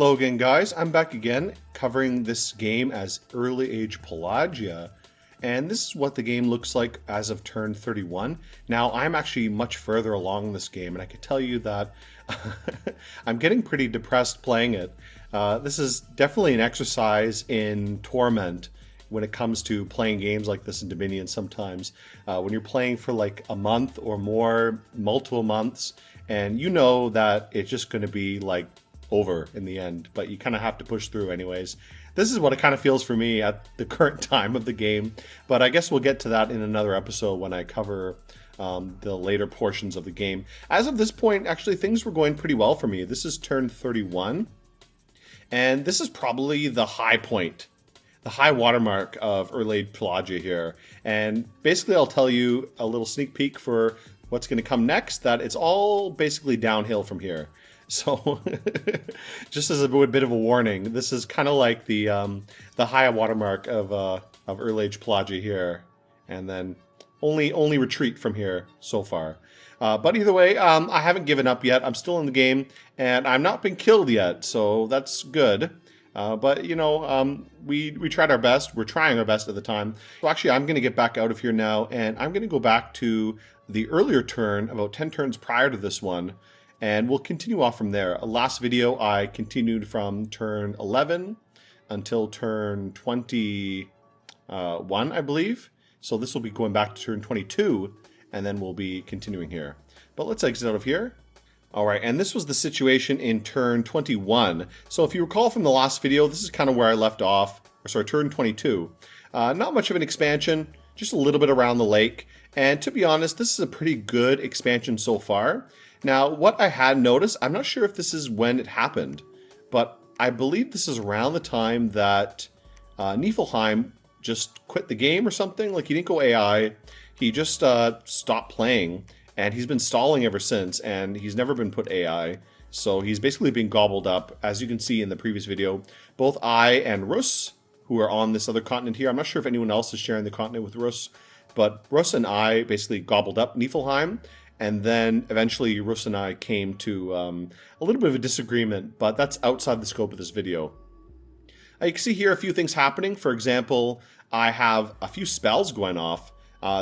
Hello again, guys. I'm back again covering this game as Early Age Pelagia, and this is what the game looks like as of turn 31. Now, I'm actually much further along in this game, and I can tell you that I'm getting pretty depressed playing it. This is definitely an exercise in torment when it comes to playing games like this in Dominion sometimes. When you're playing for like a month or more, multiple months, and you know that it's just going to be like over in the end, but you kind of have to push through anyways. This is what it kind of feels for me at the current time of the game, but I guess we'll get to that in another episode when I cover the later portions of the game. As of this point, actually, things were going pretty well for me. This is turn 31, and this is probably the high point, the high watermark of Early Age Pelagia here. And basically, I'll tell you a little sneak peek for what's going to come next, that it's all basically downhill from here. So, just as a bit of a warning, this is kind of like the high watermark of Early Age Pelagia here, and then only retreat from here so far. But either way, I haven't given up yet. I'm still in the game, and I've not been killed yet, so that's good. But you know, we tried our best. We're trying our best at the time. So actually, I'm going to get back out of here now, and I'm going to go back to the earlier turn, about 10 turns prior to this one, and we'll continue off from there. Last video, I continued from turn 11 until turn 21, I believe. So this will be going back to turn 22, and then we'll be continuing here. But let's exit out of here. All right, and this was the situation in turn 21. So if you recall from the last video, this is kind of where I left off. Sorry, turn 22. Not much of an expansion, just a little bit around the lake. And to be honest, this is a pretty good expansion so far. Now, what I had noticed, I'm not sure if this is when it happened, but I believe this is around the time that Niflheim just quit the game or something. Like, he didn't go AI, he just stopped playing, and he's been stalling ever since, and he's never been put AI. So he's basically being gobbled up. As you can see in the previous video, both I and Rus, who are on this other continent here, I'm not sure if anyone else is sharing the continent with Rus, but Rus and I basically gobbled up Niflheim, and then eventually Rus and I came to a little bit of a disagreement, but that's outside the scope of this video. You can see here a few things happening. For example, I have a few spells going off.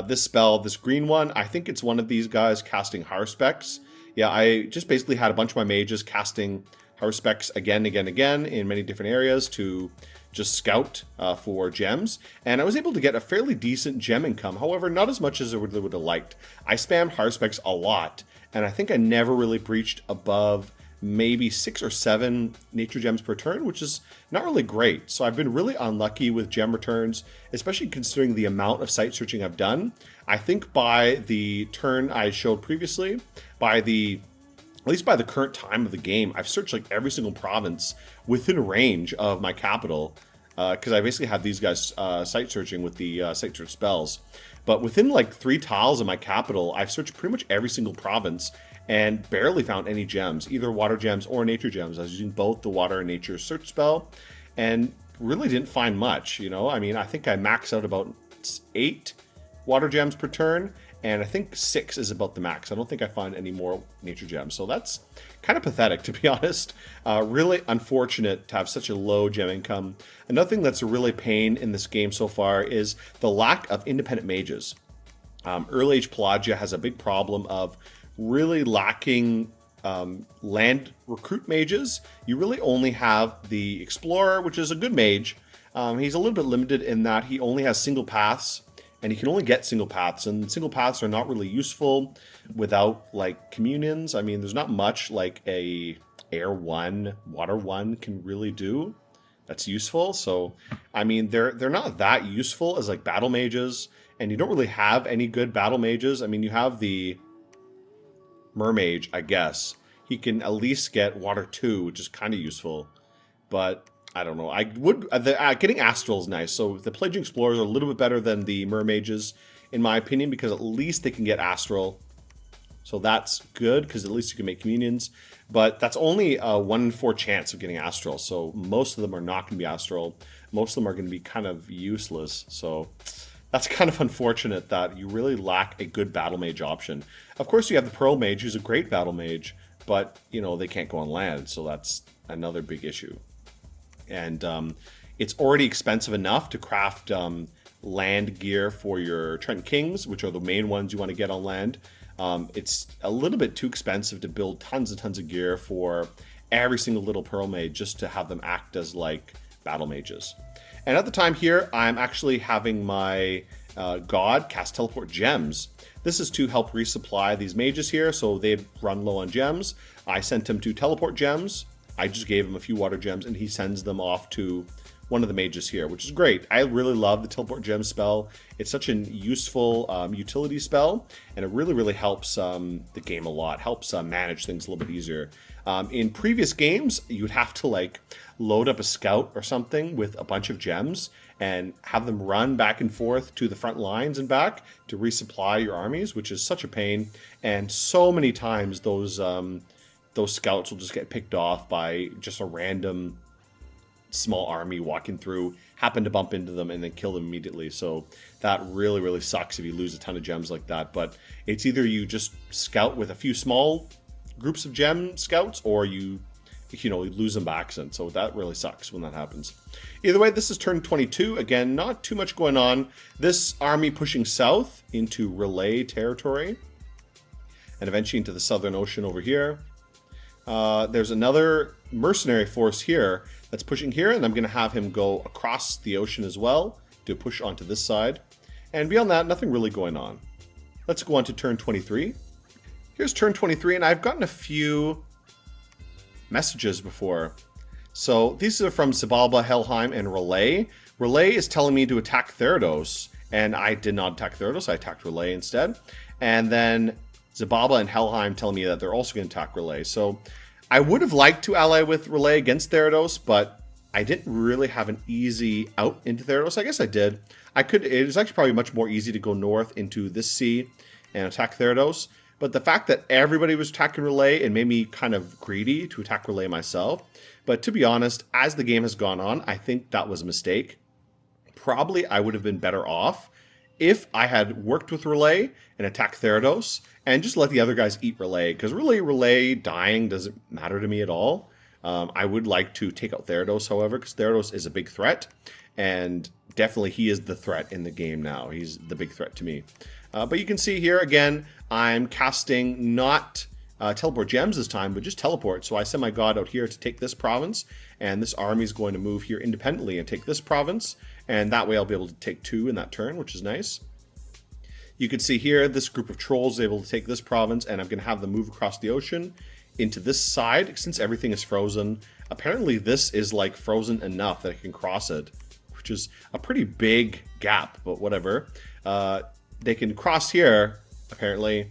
This spell, this green one, I think it's one of these guys casting Harspecs. Yeah, I just basically had a bunch of my mages casting Harspecs again in many different areas to just scout for gems, and I was able to get a fairly decent gem income. However, not as much as I would have liked. I spammed Harspecs a lot, and I think I never really breached above maybe 6 or 7 nature gems per turn, which is not really great. So I've been really unlucky with gem returns, especially considering the amount of site searching I've done. I think by the turn I showed previously, at least by the current time of the game, I've searched like every single province within range of my capital, because I basically have these guys site searching with the site search spells. But within like 3 tiles of my capital, I've searched pretty much every single province and barely found any gems, either water gems or nature gems. I was using both the water and nature search spell, and really didn't find much, you know? I mean, I think I maxed out about 8 water gems per turn, and I think 6 is about the max. I don't think I find any more nature gems, so that's kind of pathetic, to be honest. Really unfortunate to have such a low gem income. Another thing that's a really pain in this game so far is the lack of independent mages. Early Age Pelagia has a big problem of really lacking land recruit mages. You really only have the Explorer, which is a good mage. He's a little bit limited in that he only has single paths, and he can only get single paths, and single paths are not really useful without like communions. I mean, there's not much like a air 1, water 1 can really do that's useful. So I mean, they're not that useful as like battle mages, and you don't really have any good battle mages. I mean, you have the Mermage, I guess. He can at least get water 2, which is kind of useful, but I don't know. I would getting Astral is nice. So the Pelagian Explorers are a little bit better than the Mermages, in my opinion, because at least they can get Astral. So that's good, because at least you can make communions. But that's only a 1 in 4 chance of getting Astral. So most of them are not going to be Astral. Most of them are going to be kind of useless. So that's kind of unfortunate that you really lack a good battle mage option. Of course, you have the Pearl Mage, who's a great battle mage, but, you know, they can't go on land, so that's another big issue. And it's already expensive enough to craft land gear for your Trent Kings, which are the main ones you want to get on land. It's a little bit too expensive to build tons and tons of gear for every single little Pearl Mage just to have them act as like battle mages. And at the time here, I'm actually having my god cast teleport gems. This is to help resupply these mages here, so they run low on gems. I sent him to teleport gems. I just gave him a few water gems, and he sends them off to one of the mages here, which is great. I really love the teleport gem spell. It's such a useful utility spell, and it really, really helps the game a lot. Helps manage things a little bit easier. In previous games, you'd have to like load up a scout or something with a bunch of gems and have them run back and forth to the front lines and back to resupply your armies, which is such a pain. And so many times those scouts will just get picked off by just a random small army walking through, happen to bump into them and then kill them immediately. So that really, really sucks if you lose a ton of gems like that. But it's either you just scout with a few small groups of gem scouts, or you lose them by accident. So that really sucks when that happens. Either way, this is turn 22. Again, not too much going on. This army pushing south into Relay territory and eventually into the Southern Ocean over here. There's another mercenary force here that's pushing here, and I'm going to have him go across the ocean as well to push onto this side. And beyond that, nothing really going on. Let's go on to turn 23. Here's turn 23, and I've gotten a few messages before. So these are from Zabalba, Helheim, and Relay. Relay is telling me to attack Therados, and I did not attack Therados. I attacked Relay instead. And then Zabalba and Helheim telling me that they're also going to attack Relay. So I would have liked to ally with Relay against Therados, but I didn't really have an easy out into Therados. I guess I did. It was actually probably much more easy to go north into this sea and attack Therados. But the fact that everybody was attacking Relay, it made me kind of greedy to attack Relay myself. But to be honest, as the game has gone on, I think that was a mistake. Probably I would have been better off if I had worked with Relay and attacked Therados and just let the other guys eat Relay. Because really, Relay dying doesn't matter to me at all. I would like to take out Therados, however, because Therados is a big threat. And definitely he is the threat in the game now. He's the big threat to me. But you can see here, again, I'm casting not teleport gems this time, but just teleport. So I send my god out here to take this province, and this army is going to move here independently and take this province. And that way I'll be able to take 2 in that turn, which is nice. You can see here, this group of trolls is able to take this province, and I'm going to have them move across the ocean into this side, since everything is frozen. Apparently this is like frozen enough that I can cross it, which is a pretty big gap, but whatever. They can cross here, apparently,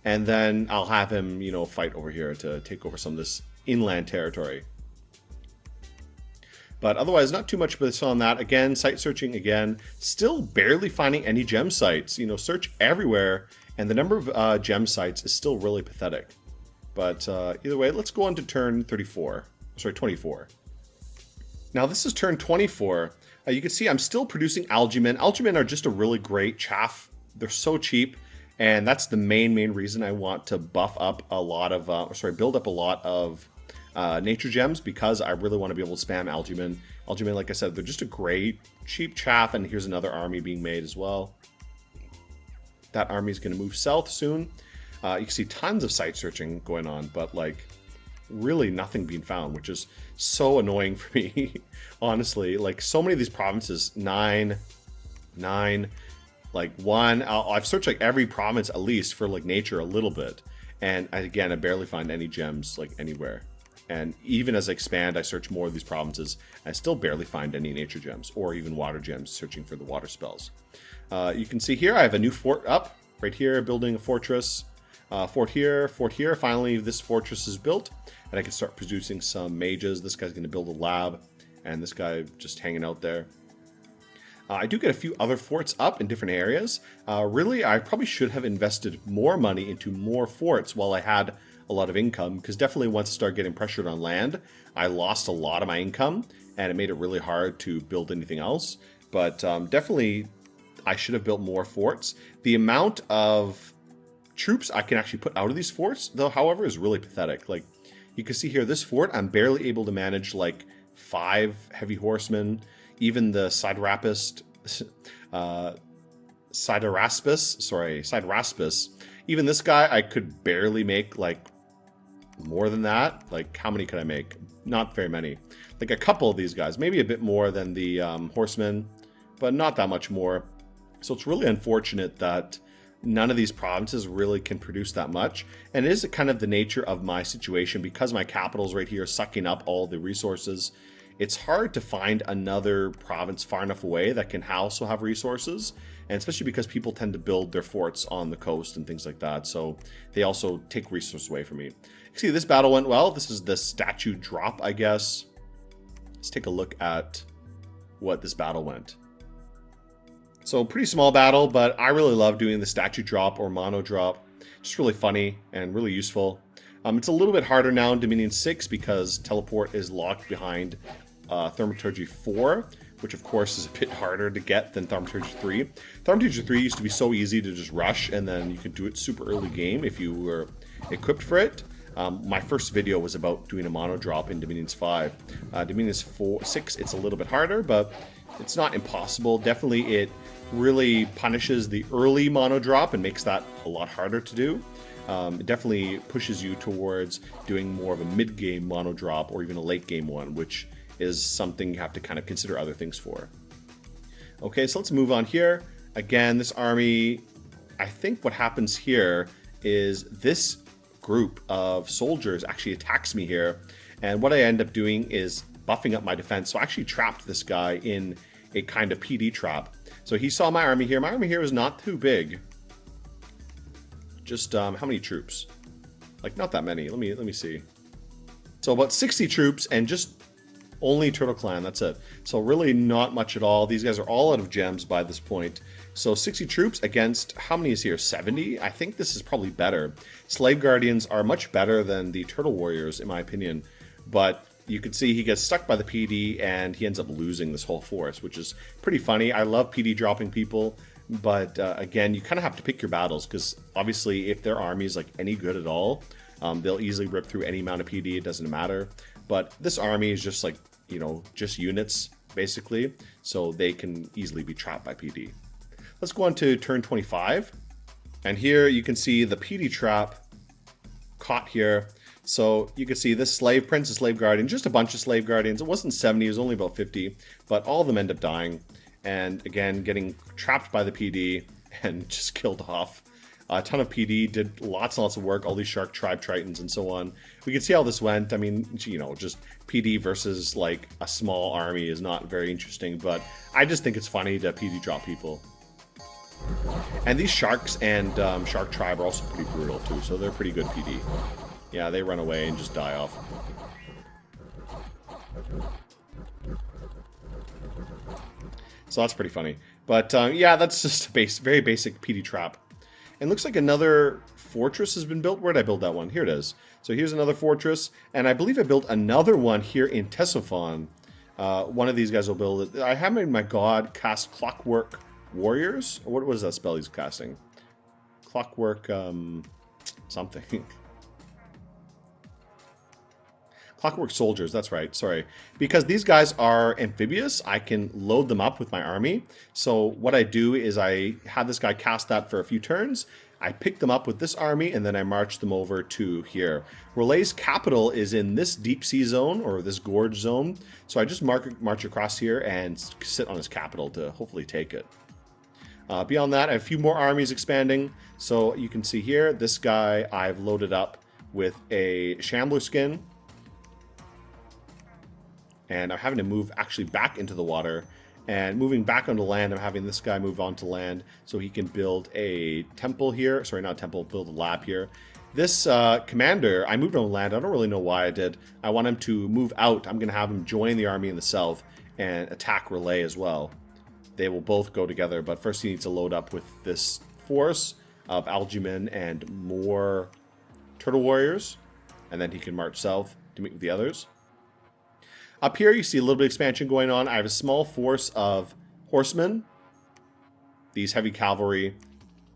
and then I'll have him, fight over here to take over some of this inland territory. But otherwise, not too much based on that. Again, site searching again, still barely finding any gem sites. Search everywhere, and the number of gem sites is still really pathetic. But either way, let's go on to turn 24. Now this is turn 24. You can see I'm still producing algae-men. Algae-men are just a really great chaff. They're so cheap, and that's the main reason I want to buff up a lot of, build up a lot of nature gems, because I really want to be able to spam algae-men. Algae-men, like I said, they're just a great cheap chaff, and here's another army being made as well. That army is going to move south soon. You can see tons of site searching going on, but like really nothing being found, which is so annoying for me. Honestly, like so many of these provinces, 9, like 1. I've searched like every province at least for like nature a little bit, and I barely find any gems like anywhere. And even as I expand, I search more of these provinces, I still barely find any nature gems or even water gems, searching for the water spells. You can see here I have a new fort up right here, building a fortress. Fort here. Finally, this fortress is built, and I can start producing some mages. This guy's going to build a lab, and this guy just hanging out there. I do get a few other forts up in different areas. Really, I probably should have invested more money into more forts while I had a lot of income, because definitely once I started getting pressured on land, I lost a lot of my income, and it made it really hard to build anything else. But definitely, I should have built more forts. The amount of troops I can actually put out of these forts, though, however, is really pathetic. Like, you can see here, this fort, I'm barely able to manage, like, 5 heavy horsemen. Even the Sideraspis, even this guy, I could barely make, like, more than that. Like, how many could I make? Not very many. Like, a couple of these guys. Maybe a bit more than the horsemen, but not that much more. So it's really unfortunate that none of these provinces really can produce that much. And it is kind of the nature of my situation, because my capital's right here sucking up all the resources. It's hard to find another province far enough away that can also have resources, and especially because people tend to build their forts on the coast and things like that, so they also take resources away from me. You see, this battle went well. This is the statue drop, I guess. Let's take a look at what this battle went. So pretty small battle, but I really love doing the statue drop or mono drop. Just really funny and really useful. It's a little bit harder now in Dominion 6 because teleport is locked behind Thaumaturgy 4, which of course is a bit harder to get than Thaumaturgy 3. Thaumaturgy 3 used to be so easy to just rush, and then you could do it super early game if you were equipped for it. My first video was about doing a mono drop in Dominions 5. Dominions 6, it's a little bit harder, but it's not impossible. Definitely it really punishes the early mono drop and makes that a lot harder to do. It definitely pushes you towards doing more of a mid-game mono drop or even a late-game one, which is something you have to kind of consider other things for. Okay, so let's move on here. Again, this army, I think what happens here is this group of soldiers actually attacks me here, and what I end up doing is buffing up my defense. So I actually trapped this guy in a kind of PD trap. So he saw my army here. My army here is not too big. Just how many troops? Like, not that many. Let me see. So about 60 troops and just only Turtle Clan. That's it. So really not much at all. These guys are all out of gems by this point. So 60 troops against, how many is here? 70? I think this is probably better. Slave Guardians are much better than the Turtle Warriors, in my opinion. But you can see he gets stuck by the PD and he ends up losing this whole force, which is pretty funny. I love PD dropping people. But again, you kind of have to pick your battles, because obviously if their army is like any good at all, they'll easily rip through any amount of PD. It doesn't matter. But this army is just like, you know, just units basically, so they can easily be trapped by PD. Let's go on to turn 25, and here you can see the PD trap caught here. So you can see this slave prince, a slave guardian, just a bunch of slave guardians. It wasn't 70, it was only about 50, but all of them end up dying. And again, getting trapped by the PD and just killed off. A ton of PD, did lots and lots of work, all these Shark Tribe Tritons and so on. We can see how this went. I mean, you know, just PD versus like a small army is not very interesting, but I just think it's funny to PD drop people. And these Sharks and Shark Tribe are also pretty brutal too, so they're pretty good PD. Yeah, they run away and just die off. So that's pretty funny. But yeah, that's just a very basic PD trap. And looks like another fortress has been built. Where did I build that one? Here it is. So here's another fortress. And I believe I built another one here in Ctesiphon. One of these guys will build it. I have made my god cast Clockwork Warriors. What was that spell he's casting? Clockwork something. Clockwork Soldiers, that's right, sorry. Because these guys are amphibious, I can load them up with my army. So what I do is I have this guy cast that for a few turns, I pick them up with this army, and then I march them over to here. Relay's capital is in this deep sea zone, or this gorge zone. So I just march across here and sit on his capital to hopefully take it. Beyond that, I have a few more armies expanding. So you can see here, this guy I've loaded up with a Shambler skin. And I'm having to move actually back into the water. And moving back onto land, I'm having this guy move onto land so he can build a temple here. Sorry, not a temple, build a lab here. This commander, I moved on land. I don't really know why I did. I want him to move out. I'm going to have him join the army in the south and attack Relay as well. They will both go together, but first he needs to load up with this force of algae-men and more turtle warriors. And then he can march south to meet with the others. Up here, you see a little bit of expansion going on. I have a small force of horsemen, these heavy cavalry,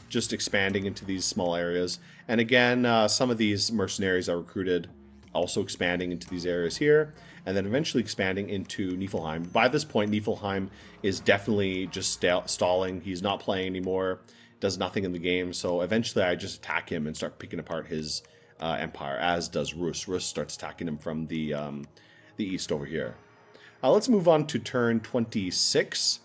just expanding into these small areas. And again, some of these mercenaries I recruited also expanding into these areas here, and then eventually expanding into Niflheim. By this point, Niflheim is definitely just stalling. He's not playing anymore, does nothing in the game, so eventually I just attack him and start picking apart his empire, as does Rus. Rus starts attacking him from the east over here. Let's move on to turn 26.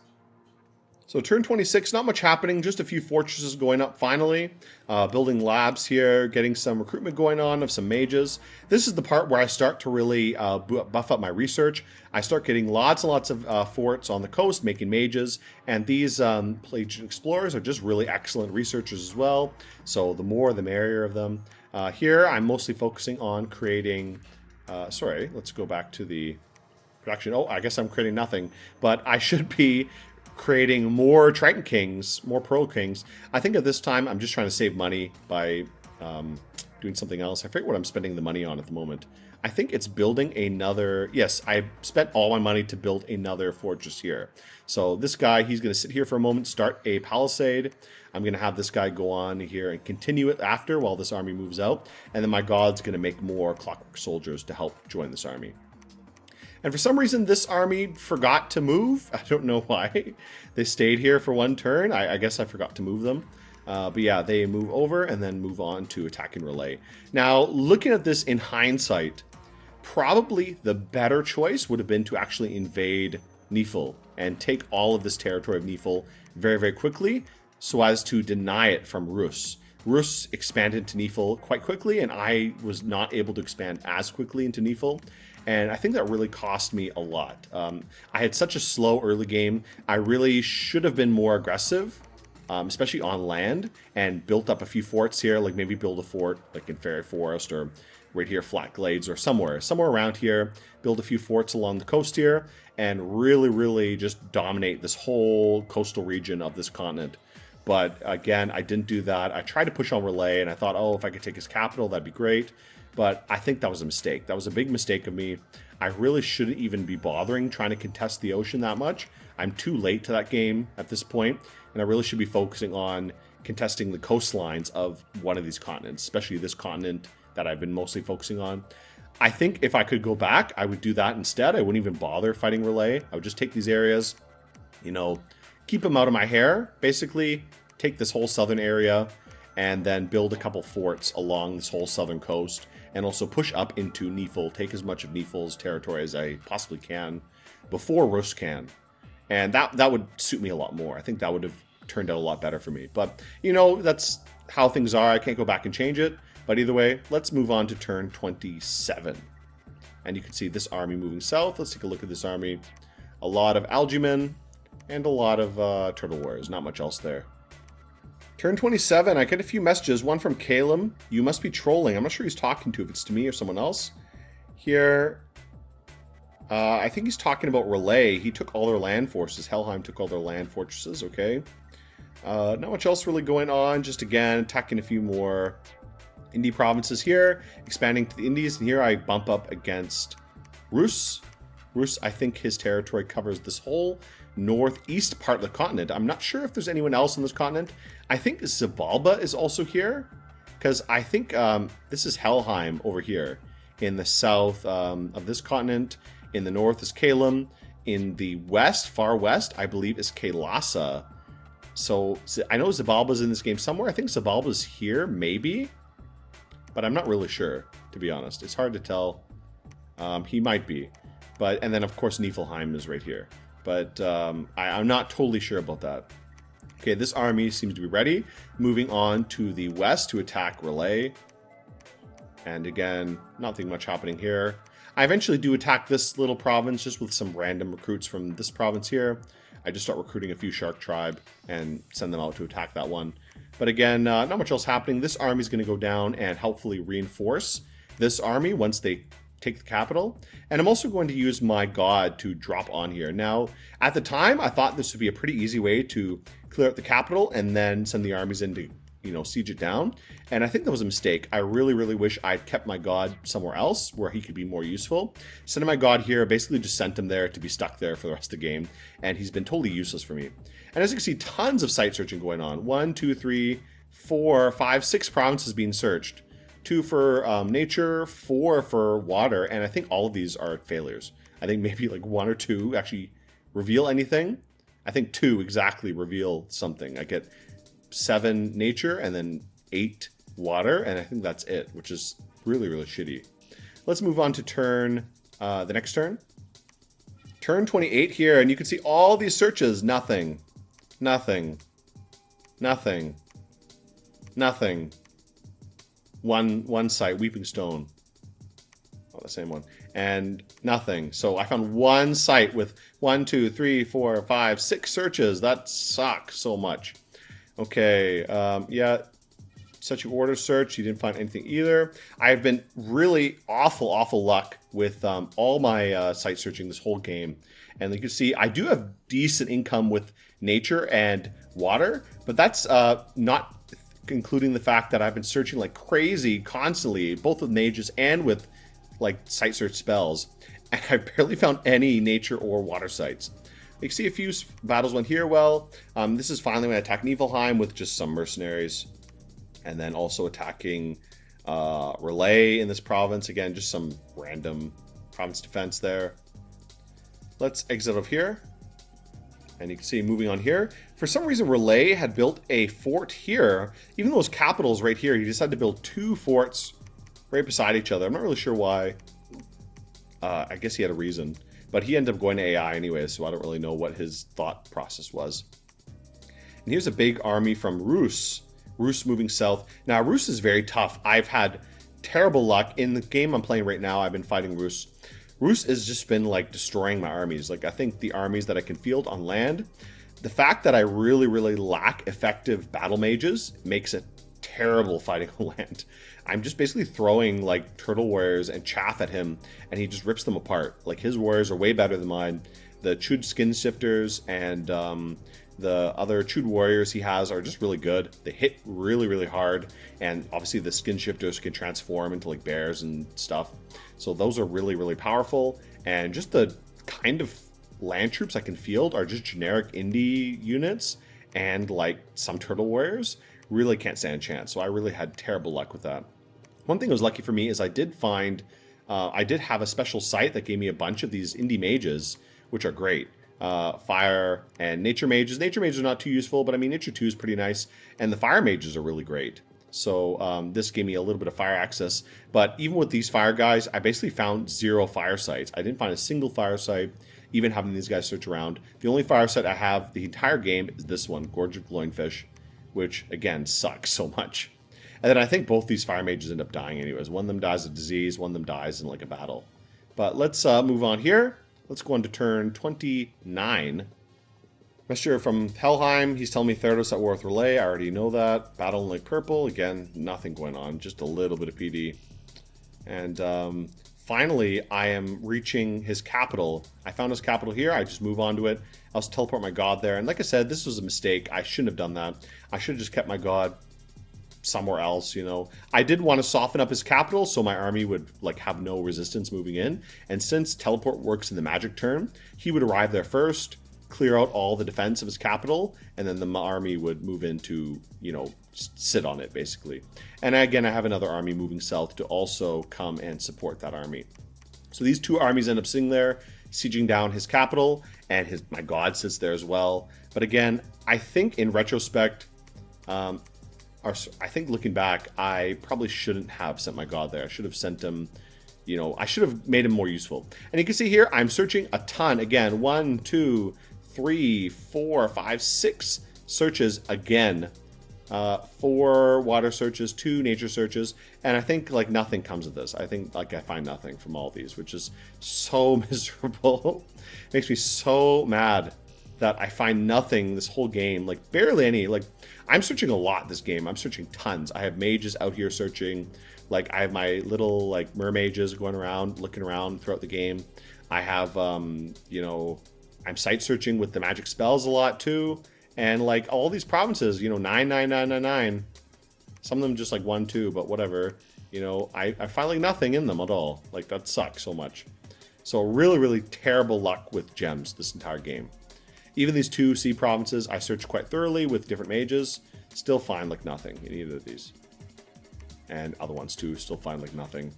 So turn 26, not much happening, just a few fortresses going up finally. Building labs here, getting some recruitment going on of some mages. This is the part where I start to really buff up my research. I start getting lots and lots of forts on the coast, making mages. And these Pelagian explorers are just really excellent researchers as well. So the more, the merrier of them. Here, I'm mostly focusing on creating... sorry, let's go back to the production. Oh, I guess I'm creating nothing. But I should be creating more Triton Kings, more Pearl Kings. I think at this time I'm just trying to save money by doing something else. I forget what I'm spending the money on at the moment. I think it's building another... Yes, I spent all my money to build another fortress here. So this guy, he's going to sit here for a moment, start a palisade. I'm going to have this guy go on here and continue it after while this army moves out. And then my god's going to make more clockwork soldiers to help join this army. And for some reason, this army forgot to move. I don't know why. They stayed here for one turn. I guess I forgot to move them. But yeah, they move over and then move on to attack and relay. Now, looking at this in hindsight, probably the better choice would have been to actually invade Nifl and take all of this territory of Nifl very, very quickly so as to deny it from Rus. Rus expanded to Nifl quite quickly, and I was not able to expand as quickly into Nifl. And I think that really cost me a lot. I had such a slow early game. I really should have been more aggressive, especially on land, and built up a few forts here, like maybe build a fort like in Fairy Forest or right here, Flat Glades, or somewhere around here, build a few forts along the coast here, and really, really just dominate this whole coastal region of this continent. But again, I didn't do that. I tried to push on Relay, and I thought, oh, if I could take his capital, that'd be great. But I think that was a mistake. That was a big mistake of me. I really shouldn't even be bothering trying to contest the ocean that much. I'm too late to that game at this point, and I really should be focusing on contesting the coastlines of one of these continents, especially this continent that I've been mostly focusing on. I think if I could go back, I would do that instead. I wouldn't even bother fighting Relay. I would just take these areas, you know, keep them out of my hair, basically take this whole southern area, and then build a couple forts along this whole southern coast, and also push up into Nifl, take as much of Nifl's territory as I possibly can before Rus can. And that would suit me a lot more. I think that would have turned out a lot better for me. But, you know, that's how things are. I can't go back and change it. But either way, let's move on to turn 27. And you can see this army moving south. Let's take a look at this army. A lot of algaemen and a lot of turtle warriors. Not much else there. Turn 27, I get a few messages. One from Calum. You must be trolling. I'm not sure who he's talking to, if it's to me or someone else. Here, I think he's talking about Relay. He took all their land forces. Helheim took all their land fortresses, okay. Not much else really going on. Just, again, attacking a few more Indie provinces here. Expanding to the Indies. And here I bump up against Rus. Rus, I think his territory covers this whole northeast part of the continent. I'm not sure if there's anyone else on this continent. I think Zabalba is also here, because I think this is Helheim over here in the south of this continent. In the north is Calum. In the west, far west, I believe is Kailasa. So I know Zabalba's in this game somewhere. I think Zabalba's here, maybe, but I'm not really sure, to be honest. It's hard to tell. He might be. And then, of course, Niflheim is right here. But I'm not totally sure about that. Okay, this army seems to be ready. Moving on to the west to attack Relay. And again, nothing much happening here. I eventually do attack this little province just with some random recruits from this province here. I just start recruiting a few Shark Tribe and send them out to attack that one. But again, not much else happening. This army is going to go down and helpfully reinforce this army once they take the capital. And I'm also going to use my god to drop on here. Now, at the time, I thought this would be a pretty easy way to clear out the capital and then send the armies in to, you know, siege it down. And I think that was a mistake. I really, really wish I'd kept my god somewhere else where he could be more useful. Sending my god here basically just sent him there to be stuck there for the rest of the game. And he's been totally useless for me. And as you can see, tons of site searching going on. 1, 2, 3, 4, 5, 6 provinces being searched. 2 for nature, 4 for water, and I think all of these are failures. I think maybe like 1 or 2 actually reveal anything. I think 2 exactly reveal something. I get 7 nature and then 8 water, and I think that's it, which is really, really shitty. Let's move on to the next turn. Turn 28 here, and you can see all these searches. Nothing. Nothing. Nothing. Nothing. One site, Weeping Stone. Oh, the same one. And nothing. So I found one site with 1, 2, 3, 4, 5, 6 searches. That sucks so much. Okay, yeah. Such an order search, you didn't find anything either. I've been really awful luck with all my site searching this whole game. And you can see I do have decent income with nature and water, but that's not including the fact that I've been searching like crazy constantly, both with mages and with like site search spells. And I barely found any nature or water sites. You can see a few battles went here well. This is finally when I attack Niflheim with just some mercenaries. And then also attacking Relay in this province. Again, just some random province defense there. Let's exit out of here. And you can see moving on here. For some reason, Relay had built a fort here. Even though it's capitals right here, he decided to build 2 forts right beside each other. I'm not really sure why. I guess he had a reason. But he ended up going to AI anyway, so I don't really know what his thought process was. And here's a big army from Rus. Rus moving south. Now, Rus is very tough. I've had terrible luck. In the game I'm playing right now, I've been fighting Rus. Rus has just been, like, destroying my armies. Like, I think the armies that I can field on land, the fact that I really lack effective battle mages makes it terrible fighting on land. I'm just basically throwing, like, turtle warriors and chaff at him, and he just rips them apart. Like, his warriors are way better than mine. The Chud Skin Shifters and the other Chud warriors he has are just really good. They hit really hard, and obviously the Skin Shifters can transform into like bears and stuff. So those are really powerful, and just the kind of land troops I can field are just generic indie units and like some turtle warriors. Really can't stand a chance. So I really had terrible luck with that. One thing that was lucky for me is I did find, I did have a special site that gave me a bunch of these indie mages, which are great. Fire and nature mages. Nature mages are not too useful, but I mean, nature 2 is pretty nice. And the fire mages are really great. So this gave me a little bit of fire access. But even with these fire guys, I basically found 0 fire sites. I didn't find a single fire site, even having these guys search around. The only fire site I have the entire game is this one, Gorge of Glowing Fish, which again sucks so much. And then I think both these fire mages end up dying anyways. One of them dies of disease, one of them dies in like a battle. But let's move on here. Let's go on to turn 29. Messenger from Helheim, he's telling me Theranos at war with Relay. I already know that. Battle in Lake Purple, again, nothing going on, just a little bit of PD. And finally, I am reaching his capital. I found his capital here, I just move on to it. I'll just teleport my god there. And like I said, this was a mistake. I shouldn't have done that. I should have just kept my god somewhere else, you know. I did want to soften up his capital so my army would like have no resistance moving in. And since teleport works in the magic turn, he would arrive there first, clear out all the defense of his capital, and then the army would move in to, you know, sit on it basically. And again, I have another army moving south to also come and support that army. So these 2 armies end up sitting there, sieging down his capital, and my god sits there as well. But again, I think in retrospect, I think looking back, I probably shouldn't have sent my god there. I should have sent him, you know, I should have made him more useful. And you can see here, I'm searching a ton. Again, 1, 2, 3, 4, 5, 6 searches again. 4 water searches, 2 nature searches, and I think like nothing comes of this. I think like I find nothing from all these, which is so miserable. Makes me so mad that I find nothing this whole game, like barely any. Like I'm searching a lot this game. I'm searching tons. I have mages out here searching. Like I have my little like mermages going around, looking around throughout the game. I have, you know, I'm site searching with the magic spells a lot too. And like all these provinces, you know, 9, 9, 9, 9, 9. Some of them just like 1, 2, but whatever. You know, I find like nothing in them at all. Like that sucks so much. So really terrible luck with gems this entire game. Even these 2 sea provinces, I searched quite thoroughly with different mages. Still find like nothing in either of these. And other ones too, still find like nothing.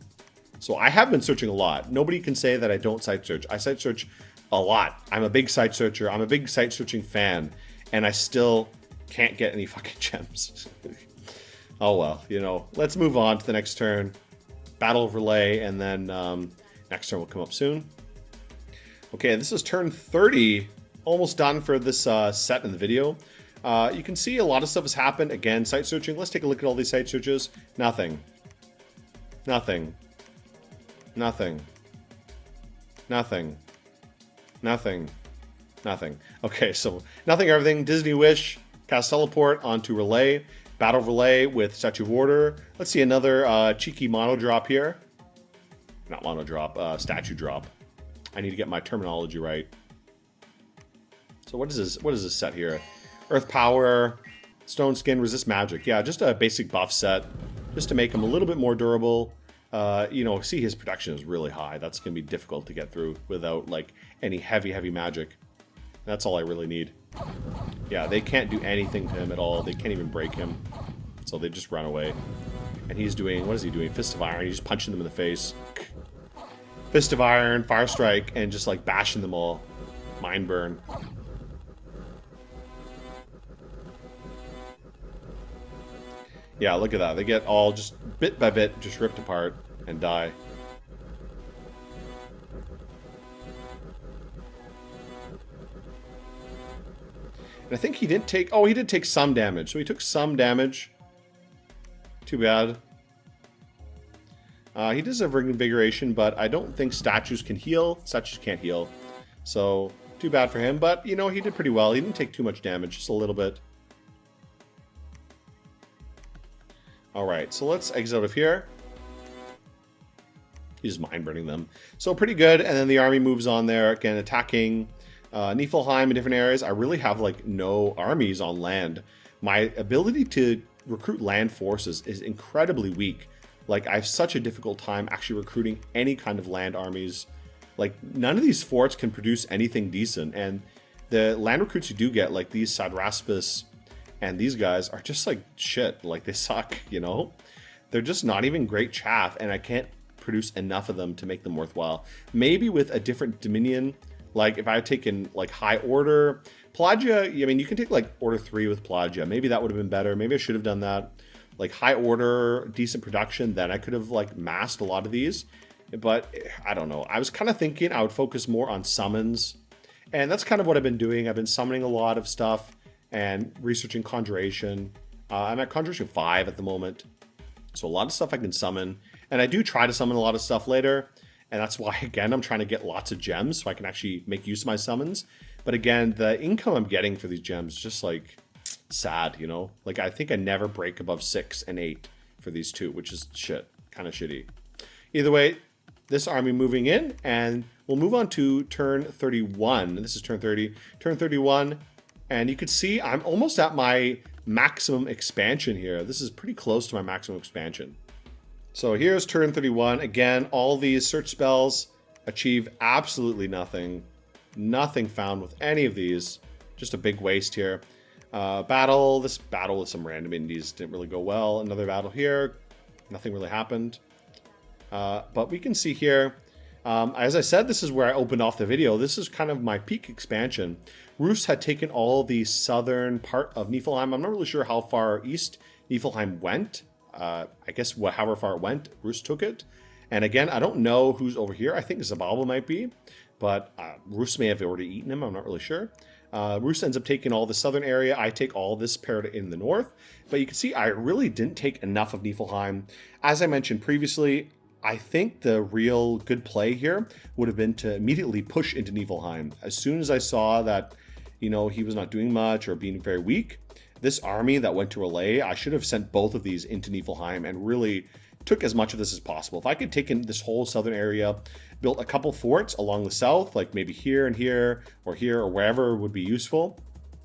So I have been searching a lot. Nobody can say that I don't site search. I site search a lot. I'm a big site searcher. I'm a big site searching fan. And I still can't get any fucking gems. Oh well, you know, let's move on to the next turn. Battle of Relay, and then next turn will come up soon. Okay, this is turn 30. Almost done for this set in the video. You can see a lot of stuff has happened. Again, site searching. Let's take a look at all these site searches. Nothing. Nothing. Nothing. Nothing. Nothing. Nothing. Okay, so nothing, everything. Disney Wish, cast teleport onto Relay. Battle Relay with Statue of Order. Let's see another cheeky mono drop here. Not mono drop, statue drop. I need to get my terminology right. So what is this? What is this set here? Earth Power, Stone Skin, Resist Magic. Yeah, just a basic buff set, just to make him a little bit more durable. You know, see his protection is really high. That's gonna be difficult to get through without like any heavy magic. That's all I really need. Yeah, they can't do anything to him at all. They can't even break him. So they just run away. And he's doing, what is he doing? Fist of Iron. He's just punching them in the face. Fist of Iron, Fire Strike, and just like bashing them all. Mind Burn. Yeah, look at that. They get all just bit by bit just ripped apart and die. And I think he didn't take... Oh, he did take some damage. So he took some damage. Too bad. He does have Reinvigoration, but I don't think statues can heal. Statues can't heal. So, too bad for him. But, you know, he did pretty well. He didn't take too much damage. Just a little bit. Alright, so let's exit out of here. He's mind burning them. So, pretty good. And then the army moves on there. Again, attacking... Niflheim in different areas. I really have like no armies on land. My ability to recruit land forces is incredibly weak. Like I have such a difficult time actually recruiting any kind of land armies. Like none of these forts can produce anything decent. And the land recruits you do get, like these Sadraspis and these guys, are just like shit. Like they suck, you know? They're just not even great chaff, and I can't produce enough of them to make them worthwhile. Maybe with a different Dominion. Like, if I had taken, like, High Order. Pelagia, I mean, you can take, like, Order 3 with Pelagia. Maybe that would have been better. Maybe I should have done that. Like, High Order, decent production. Then I could have, like, masked a lot of these. But, I don't know. I was kind of thinking I would focus more on summons. And that's kind of what I've been doing. I've been summoning a lot of stuff and researching Conjuration. I'm at Conjuration 5 at the moment. So, a lot of stuff I can summon. And I do try to summon a lot of stuff later. And that's why, again, I'm trying to get lots of gems so I can actually make use of my summons. But again, the income I'm getting for these gems is just like sad, you know? Like I think I never break above 6 and 8 for these two, which is shit. Kind of shitty. Either way, this army moving in, and we'll move on to turn 31. This is turn 30. Turn 31, and you can see I'm almost at my maximum expansion here. This is pretty close to my maximum expansion. So here's turn 31. Again, all these search spells achieve absolutely nothing. Nothing found with any of these. Just a big waste here. Battle. This battle with some random indies didn't really go well. Another battle here. Nothing really happened. But we can see here, as I said, this is where I opened off the video. This is kind of my peak expansion. Rus had taken all the southern part of Niflheim. I'm not really sure how far east Niflheim went. I guess however far it went, Rus took it. And again, I don't know who's over here. I think Zababa might be, but Rus may have already eaten him. I'm not really sure. Rus ends up taking all the southern area. I take all this part in the north. But you can see I really didn't take enough of Niflheim. As I mentioned previously, I think the real good play here would have been to immediately push into Niflheim. As soon as I saw that, you know, he was not doing much or being very weak, this army that went to Relay, I should have sent both of these into Niflheim and really took as much of this as possible. If I could take in this whole southern area, built a couple forts along the south, like maybe here and here or wherever would be useful,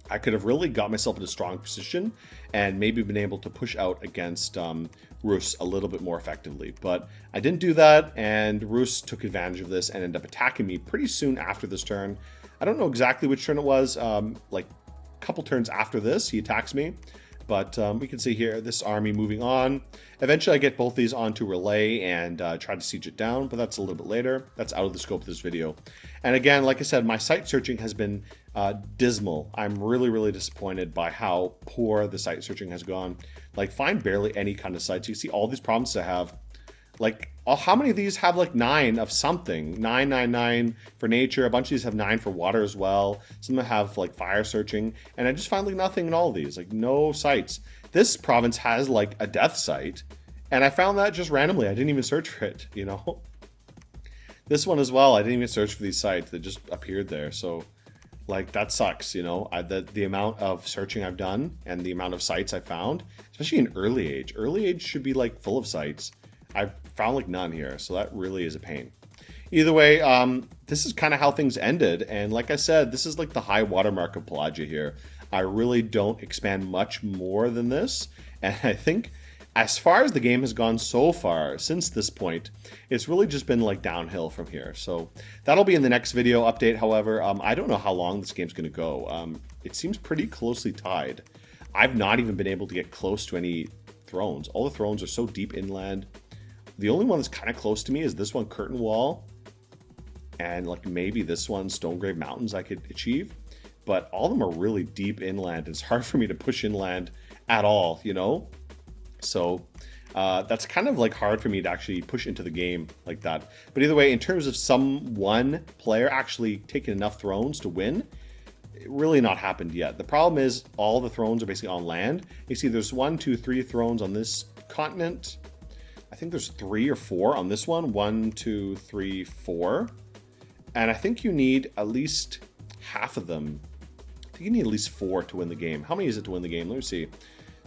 I could have really got myself in a strong position and maybe been able to push out against Rus a little bit more effectively. But I didn't do that, and Rus took advantage of this and ended up attacking me pretty soon after this turn. I don't know exactly which turn it was. Like a couple turns after this, he attacks me. But we can see here this army moving on. Eventually I get both these onto relay and try to siege it down, but that's a little bit later. That's out of the scope of this video. And again, like I said, my site searching has been dismal. I'm really, really disappointed by how poor the site searching has gone. Like, find barely any kind of sites. You see all these problems I have. Like, how many of these have like 9 of something? 999 for nature. A bunch of these have 9 for water as well. Some of them have like fire searching. And I just found like nothing in all of these. Like, no sites. This province has like a death site. And I found that just randomly. I didn't even search for it, you know? This one as well. I didn't even search for these sites. They just appeared there. So, like, that sucks, you know? The amount of searching I've done and the amount of sites I found, especially in early age. Early age should be like full of sites. I've found like none here, so that really is a pain. Either way, this is kind of how things ended, and like I said, this is like the high watermark of Pelagia here. I really don't expand much more than this, and I think as far as the game has gone so far since this point, it's really just been like downhill from here. So that'll be in the next video update. However, I don't know how long this game's going to go. It seems pretty closely tied. I've not even been able to get close to any thrones. All the thrones are so deep inland. The only one that's kind of close to me is this one, Curtain Wall, and like maybe this one, Stonegrave Mountains, I could achieve. But all of them are really deep inland. It's hard for me to push inland at all, you know? So that's kind of like hard for me to actually push into the game like that. But either way, in terms of one player actually taking enough thrones to win, it really not happened yet. The problem is all the thrones are basically on land. You see there's 1, 2, 3 thrones on this continent. I think there's 3 or 4 on this one. 1, 2, 3, 4. And I think you need at least half of them. I think you need at least 4 to win the game. How many is it to win the game? Let me see.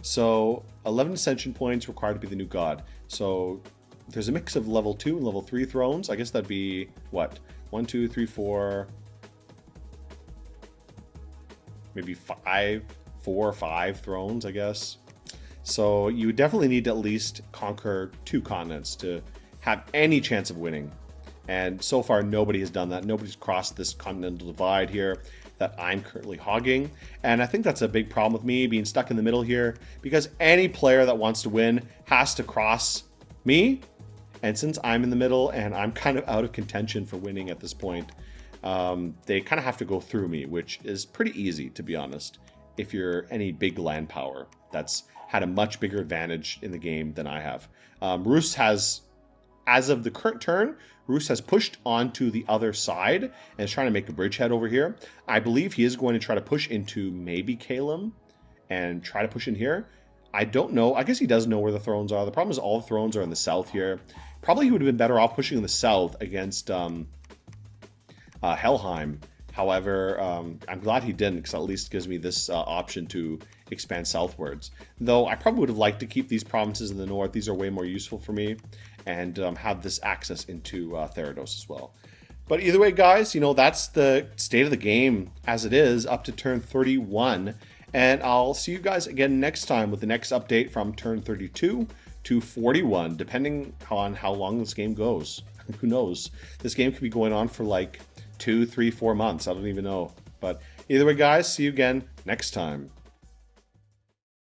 So 11 ascension points required to be the new god. So there's a mix of level 2 and level 3 thrones. I guess that'd be what? 1, 2, 3, 4. Maybe 4 or 5 thrones, I guess. So you would definitely need to at least conquer 2 continents to have any chance of winning. And so far, nobody has done that. Nobody's crossed this continental divide here that I'm currently hogging. And I think that's a big problem with me being stuck in the middle here, because any player that wants to win has to cross me. And since I'm in the middle and I'm kind of out of contention for winning at this point, they kind of have to go through me, which is pretty easy, to be honest, if you're any big land power that's had a much bigger advantage in the game than I have. Rus has, as of the current turn, Rus has pushed onto the other side and is trying to make a bridgehead over here. I believe he is going to try to push into maybe Calum and try to push in here. I don't know. I guess he does know where the thrones are. The problem is all the thrones are in the south here. Probably he would have been better off pushing in the south against Helheim. However, I'm glad he didn't, because at least gives me this option to expand southwards. Though I probably would have liked to keep these provinces in the north. These are way more useful for me, and have this access into Therados as well. But either way, guys, you know, that's the state of the game as it is up to turn 31. And I'll see you guys again next time with the next update from turn 32 to 41, depending on how long this game goes. Who knows? This game could be going on for like 2, 3, 4 months. I don't even know. But either way, guys, see you again next time.